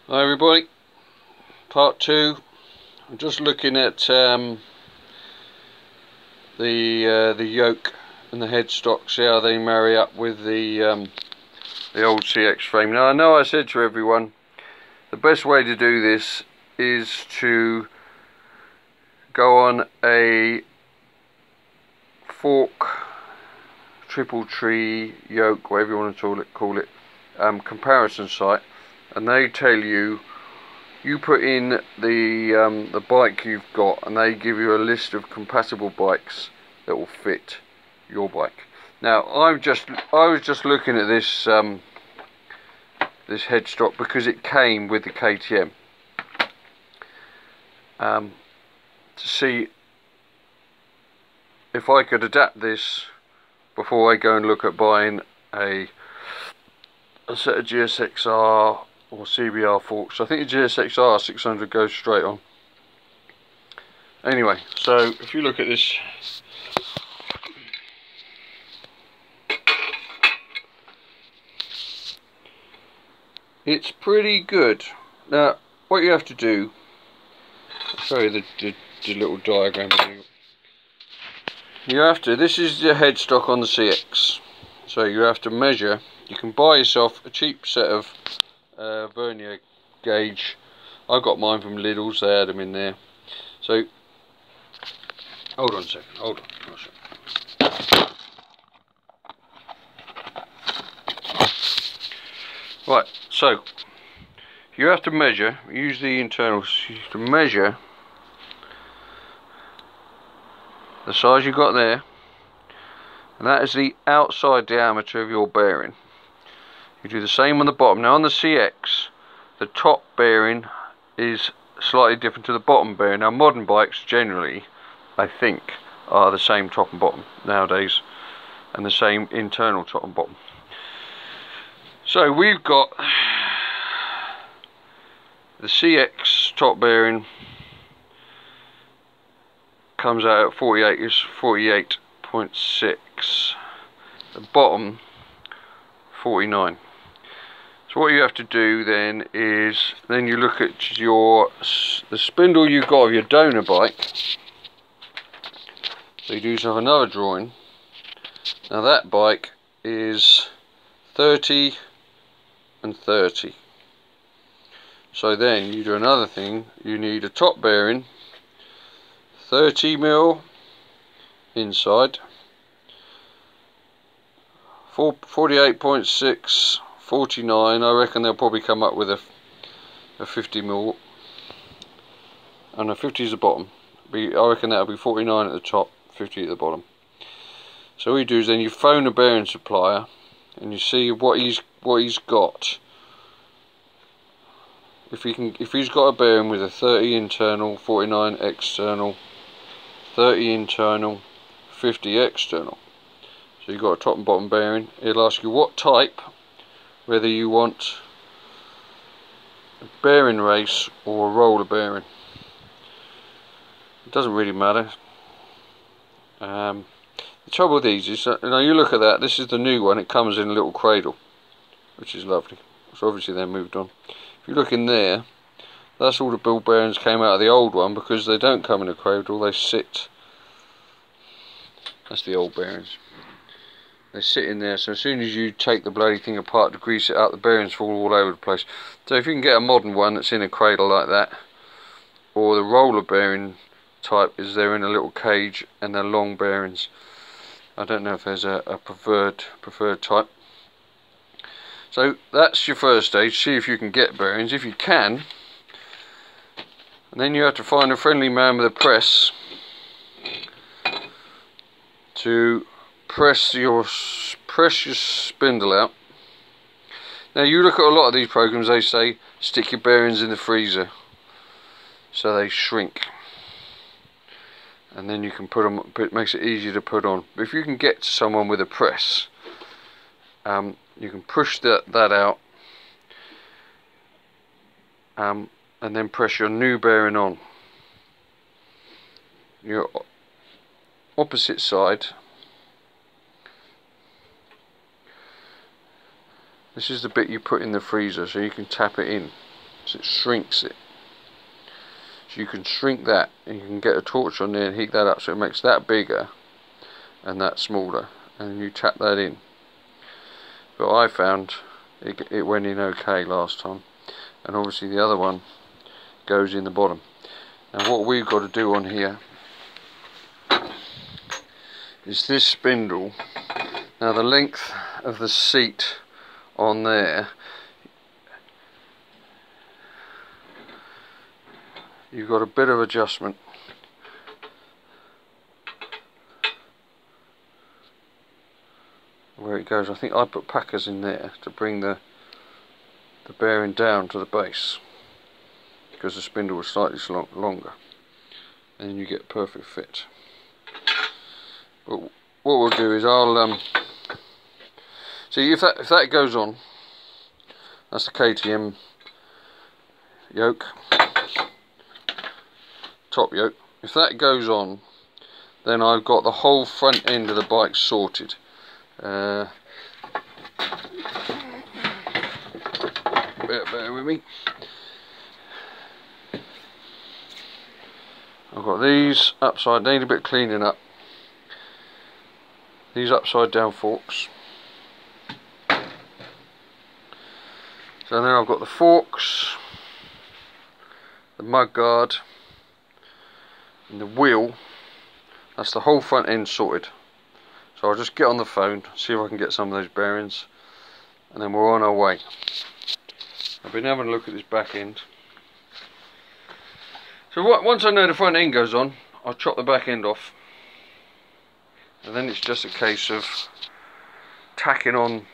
Hi everybody, part 2. I'm just looking at the yoke and the headstock, see how they marry up with the old CX frame. Now I know I said to everyone the best way to do this is to go on a fork, triple tree, yoke, whatever you want to call it, comparison site, and they tell you, you put in the bike you've got, and they give you a list of compatible bikes that will fit your bike. Now I was just looking at this this headstock because it came with the KTM, to see if I could adapt this before I go and look at buying a set of GSXR or CBR forks. I think the GSXR 600 goes straight on. Anyway, so if you look at this, it's pretty good. Now what you have to do, I'll show you the little diagram. You have to, this is the headstock on the CX, so you have to measure. You can buy yourself a cheap set of vernier gauge. I got mine from Lidl's, they had them in there. So hold on a second, hold on. Right, so you have to measure, use the internals, you have to measure the size you got there, and that is the outside diameter of your bearing. You do the same on the bottom. Now on the CX, the top bearing is slightly different to the bottom bearing. Now modern bikes generally, I think, are the same top and bottom nowadays, and the same internal top and bottom. So we've got the CX top bearing comes out at 48, is 48.6, the bottom 49. So what you have to do then is, then you look at the spindle you've got of your donor bike. So you do yourself another drawing. Now that bike is 30 and 30. So then you do another thing, you need a top bearing 30mm inside, 48.6, 49. I reckon they'll probably come up with a 50mm, and a 50 is the bottom. I reckon that'll be 49 at the top, 50 at the bottom. So what you do is then you phone a bearing supplier and you see what he's got. If he's got a bearing with a 30 internal, 49 external, 30 internal, 50 external. So you've got a top and bottom bearing. It'll ask you what type, whether you want a bearing race or a roller bearing. It doesn't really matter. The trouble with these is, now you look at that, this is the new one, it comes in a little cradle, which is lovely. So obviously they moved on. If you look in there, that's all the ball bearings came out of the old one, because they don't come in a cradle, they sit. That's the old bearings. They sit in there, so as soon as you take the bloody thing apart to grease it up, the bearings fall all over the place. So if you can get a modern one that's in a cradle like that, or the roller bearing type, is they're in a little cage and they're long bearings. I don't know if there's a preferred type. So that's your first stage, see if you can get bearings. If you can, and then you have to find a friendly man with a press to press your spindle out. Now you look at a lot of these programs, they say stick your bearings in the freezer so they shrink, and then you can put them, it makes it easier to put on. But if you can get to someone with a press, you can push that out, and then press your new bearing on. Your opposite side, this is the bit you put in the freezer so you can tap it in. so it shrinks it. So you can shrink that, and you can get a torch on there and heat that up so it makes that bigger and that smaller, and you tap that in. But I found it went in okay last time, and obviously the other one goes in the bottom. Now what we've got to do on here is this spindle. Now the length of the seat on there, you've got a bit of adjustment. Where it goes, I think I put packers in there to bring the bearing down to the base, because the spindle was slightly longer, and then you get perfect fit. But what we'll do is I'll see if that goes on. That's the KTM yoke, top yoke. If that goes on, then I've got the whole front end of the bike sorted. Bear with me. I've got these upside, they need a bit cleaning up. These upside down forks. So now I've got the forks, the mud guard, and the wheel. That's the whole front end sorted. So I'll just get on the phone, see if I can get some of those bearings, and then we're on our way. I've been having a look at this back end. So once I know the front end goes on, I'll chop the back end off, and then it's just a case of tacking on